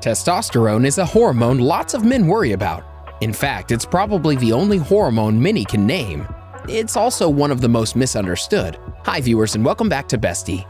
Testosterone is a hormone lots of men worry about. In fact, it's probably the only hormone many can name. It's also one of the most misunderstood. Hi viewers, and welcome back to Bestie.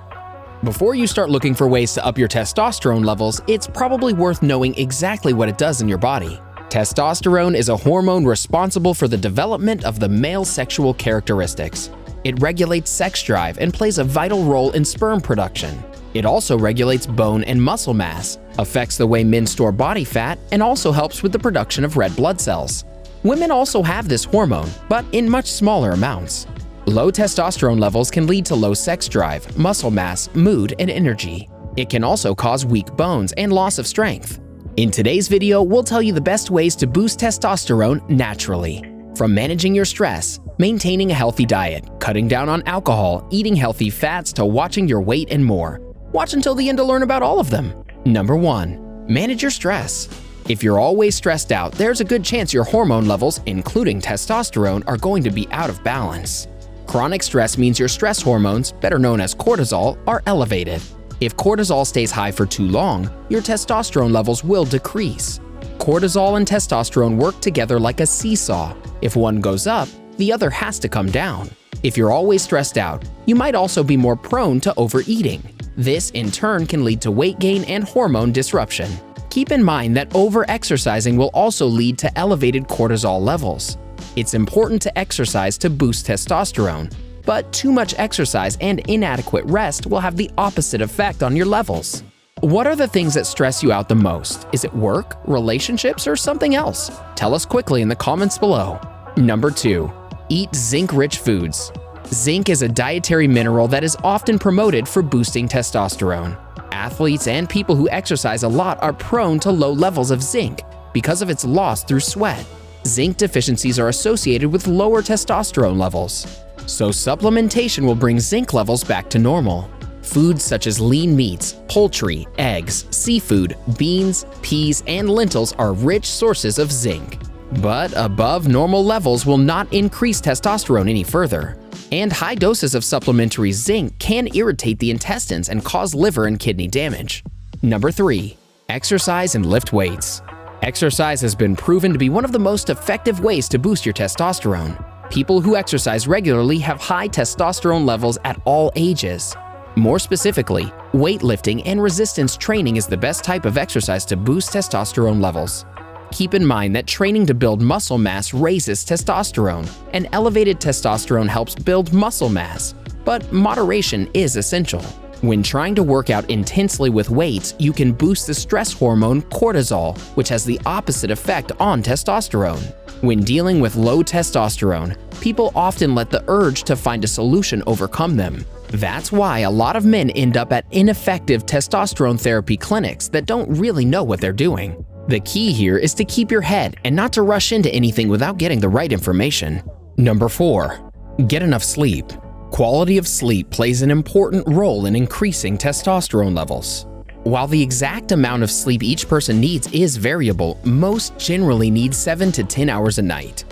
Before you start looking for ways to up your testosterone levels, it's probably worth knowing exactly what it does in your body. Testosterone is a hormone responsible for the development of the male sexual characteristics. It regulates sex drive and plays a vital role in sperm production. It also regulates bone and muscle mass, affects the way men store body fat, and also helps with the production of red blood cells. Women also have this hormone, but in much smaller amounts. Low testosterone levels can lead to low sex drive, muscle mass, mood, and energy. It can also cause weak bones and loss of strength. In today's video, we'll tell you the best ways to boost testosterone naturally. From managing your stress, maintaining a healthy diet, cutting down on alcohol, eating healthy fats, to watching your weight and more. Watch until the end to learn about all of them. Number 1. Manage your stress. If you're always stressed out, there's a good chance your hormone levels, including testosterone, are going to be out of balance. Chronic stress means your stress hormones, better known as cortisol, are elevated. If cortisol stays high for too long, your testosterone levels will decrease. Cortisol and testosterone work together like a seesaw. If one goes up, the other has to come down. If you're always stressed out, you might also be more prone to overeating. This, in turn, can lead to weight gain and hormone disruption. Keep in mind that over-exercising will also lead to elevated cortisol levels. It's important to exercise to boost testosterone, but too much exercise and inadequate rest will have the opposite effect on your levels. What are the things that stress you out the most? Is it work, relationships, or something else? Tell us quickly in the comments below. Number 2. Eat zinc-rich foods. Zinc is a dietary mineral that is often promoted for boosting testosterone. Athletes and people who exercise a lot are prone to low levels of zinc because of its loss through sweat. Zinc deficiencies are associated with lower testosterone levels, so supplementation will bring zinc levels back to normal. Foods such as lean meats, poultry, eggs, seafood, beans, peas, and lentils are rich sources of zinc. But above normal levels will not increase testosterone any further. And high doses of supplementary zinc can irritate the intestines and cause liver and kidney damage. Number 3. Exercise and lift weights. Exercise has been proven to be one of the most effective ways to boost your testosterone. People who exercise regularly have high testosterone levels at all ages. More specifically, weightlifting and resistance training is the best type of exercise to boost testosterone levels. Keep in mind that training to build muscle mass raises testosterone, and elevated testosterone helps build muscle mass, but moderation is essential. When trying to work out intensely with weights, you can boost the stress hormone cortisol, which has the opposite effect on testosterone. When dealing with low testosterone, people often let the urge to find a solution overcome them. That's why a lot of men end up at ineffective testosterone therapy clinics that don't really know what they're doing. The key here is to keep your head and not to rush into anything without getting the right information. Number 4. Get enough sleep. Quality of sleep plays an important role in increasing testosterone levels. While the exact amount of sleep each person needs is variable, most generally need 7 to 10 hours a night.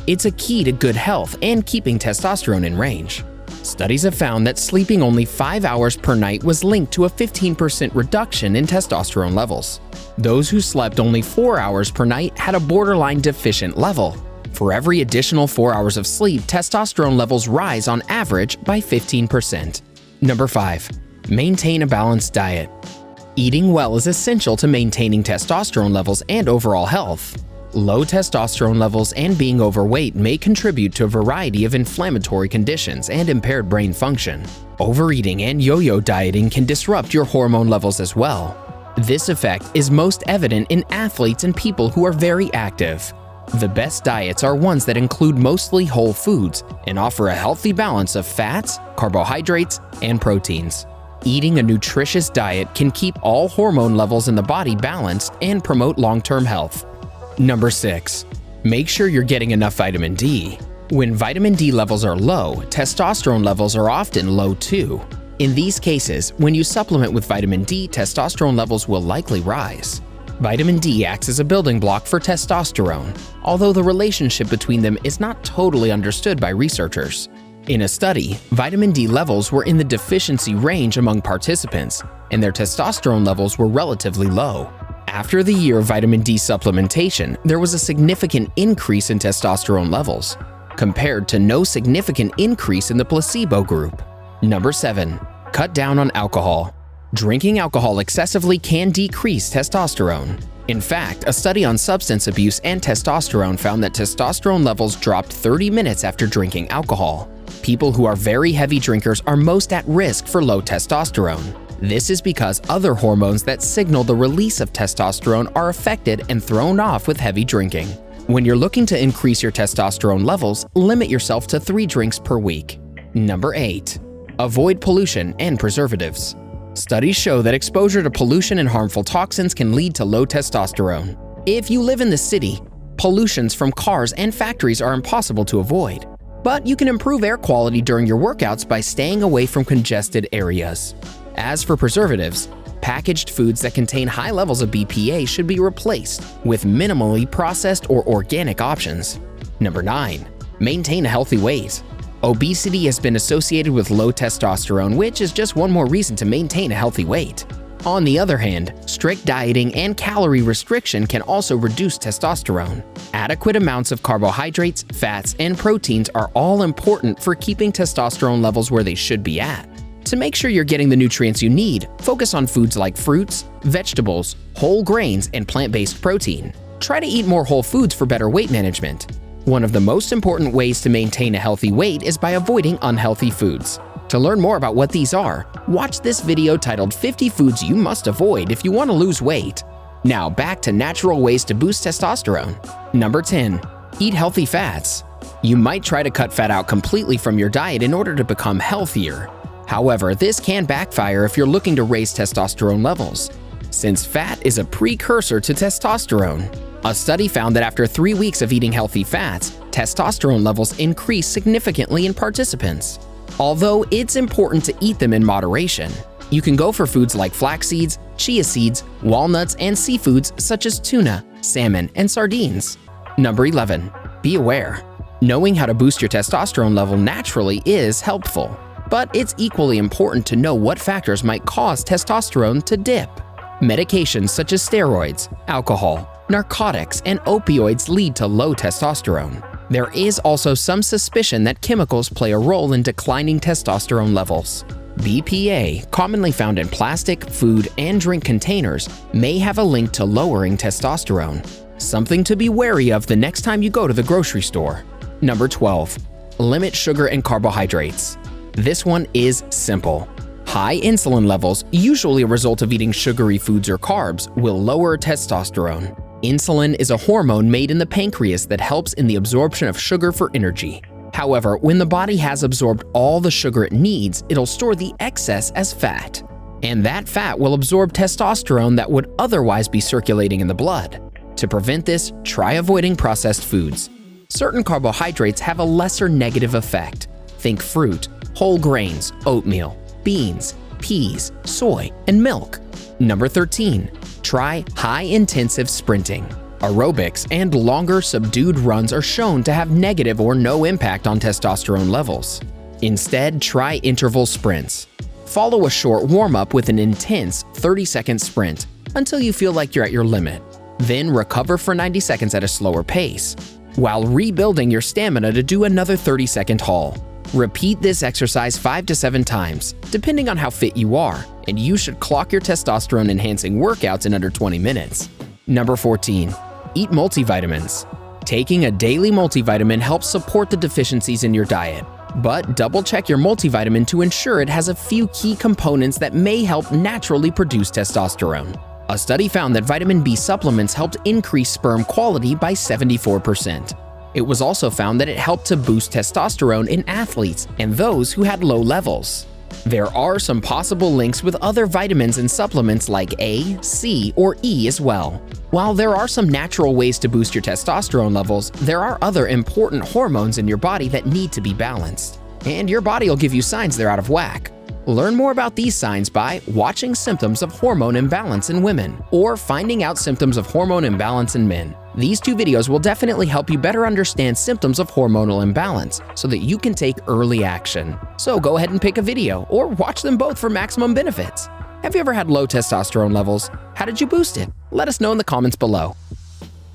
It's a key to good health and keeping testosterone in range. Studies have found that sleeping only 5 hours per night was linked to a 15% reduction in testosterone levels. Those who slept only 4 hours per night had a borderline deficient level. For every additional 4 hours of sleep, testosterone levels rise on average by 15%. Number 5. Maintain a balanced diet. Eating well is essential to maintaining testosterone levels and overall health. Low testosterone levels and being overweight may contribute to a variety of inflammatory conditions and impaired brain function. Overeating and yo-yo dieting can disrupt your hormone levels as well. This effect is most evident in athletes and people who are very active. The best diets are ones that include mostly whole foods and offer a healthy balance of fats, carbohydrates, and proteins. Eating a nutritious diet can keep all hormone levels in the body balanced and promote long-term health. Number 6. Make sure you're getting enough vitamin D. When vitamin D levels are low, testosterone levels are often low too. In these cases, when you supplement with vitamin D, testosterone levels will likely rise. Vitamin D acts as a building block for testosterone, although the relationship between them is not totally understood by researchers. In a study, vitamin D levels were in the deficiency range among participants, and their testosterone levels were relatively low. After the year of vitamin D supplementation, there was a significant increase in testosterone levels, compared to no significant increase in the placebo group. Number 7. Cut down on alcohol. Drinking alcohol excessively can decrease testosterone. In fact, a study on substance abuse and testosterone found that testosterone levels dropped 30 minutes after drinking alcohol. People who are very heavy drinkers are most at risk for low testosterone. This is because other hormones that signal the release of testosterone are affected and thrown off with heavy drinking. When you're looking to increase your testosterone levels, limit yourself to 3 drinks per week. Number 8. Avoid pollution and preservatives. Studies show that exposure to pollution and harmful toxins can lead to low testosterone. If you live in the city, pollutions from cars and factories are impossible to avoid. But you can improve air quality during your workouts by staying away from congested areas. As for preservatives, packaged foods that contain high levels of BPA should be replaced with minimally processed or organic options. Number 9. Maintain a healthy weight. Obesity has been associated with low testosterone, which is just one more reason to maintain a healthy weight. On the other hand, strict dieting and calorie restriction can also reduce testosterone. Adequate amounts of carbohydrates, fats, and proteins are all important for keeping testosterone levels where they should be at. To make sure you're getting the nutrients you need, focus on foods like fruits, vegetables, whole grains, and plant-based protein. Try to eat more whole foods for better weight management. One of the most important ways to maintain a healthy weight is by avoiding unhealthy foods. To learn more about what these are, watch this video titled 50 Foods You Must Avoid If You Want to Lose Weight. Now back to natural ways to boost testosterone. Number 10. Eat healthy fats. You might try to cut fat out completely from your diet in order to become healthier. However, this can backfire if you're looking to raise testosterone levels, since fat is a precursor to testosterone. A study found that after 3 weeks of eating healthy fats, testosterone levels increased significantly in participants. Although it's important to eat them in moderation, you can go for foods like flax seeds, chia seeds, walnuts, and seafoods such as tuna, salmon, and sardines. Number 11. Be aware. Knowing how to boost your testosterone level naturally is helpful, but it's equally important to know what factors might cause testosterone to dip. Medications such as steroids, alcohol, narcotics, and opioids lead to low testosterone. There is also some suspicion that chemicals play a role in declining testosterone levels. BPA, commonly found in plastic, food, and drink containers, may have a link to lowering testosterone, something to be wary of the next time you go to the grocery store. Number 12. Limit sugar and carbohydrates. This one is simple. High insulin levels, usually a result of eating sugary foods or carbs, will lower testosterone. Insulin is a hormone made in the pancreas that helps in the absorption of sugar for energy. However, when the body has absorbed all the sugar it needs, it'll store the excess as fat. And that fat will absorb testosterone that would otherwise be circulating in the blood. To prevent this, try avoiding processed foods. Certain carbohydrates have a lesser negative effect. Think fruit, whole grains, oatmeal, beans, peas, soy, and milk. Number 13. Try high-intensive sprinting. Aerobics and longer subdued runs are shown to have negative or no impact on testosterone levels. Instead, try interval sprints. Follow a short warm-up with an intense 30-second sprint until you feel like you're at your limit. Then recover for 90 seconds at a slower pace, while rebuilding your stamina to do another 30-second haul. Repeat this exercise 5 to 7 times, depending on how fit you are, and you should clock your testosterone-enhancing workouts in under 20 minutes. Number 14. Eat multivitamins. Taking a daily multivitamin helps support the deficiencies in your diet, but double-check your multivitamin to ensure it has a few key components that may help naturally produce testosterone. A study found that vitamin B supplements helped increase sperm quality by 74%. It was also found that it helped to boost testosterone in athletes and those who had low levels. There are some possible links with other vitamins and supplements like A, C, or E as well. While there are some natural ways to boost your testosterone levels, there are other important hormones in your body that need to be balanced. And your body will give you signs they're out of whack. Learn more about these signs by watching symptoms of hormone imbalance in women or finding out symptoms of hormone imbalance in men. These 2 videos will definitely help you better understand symptoms of hormonal imbalance so that you can take early action. So go ahead and pick a video or watch them both for maximum benefits. Have you ever had low testosterone levels? How did you boost it? Let us know in the comments below.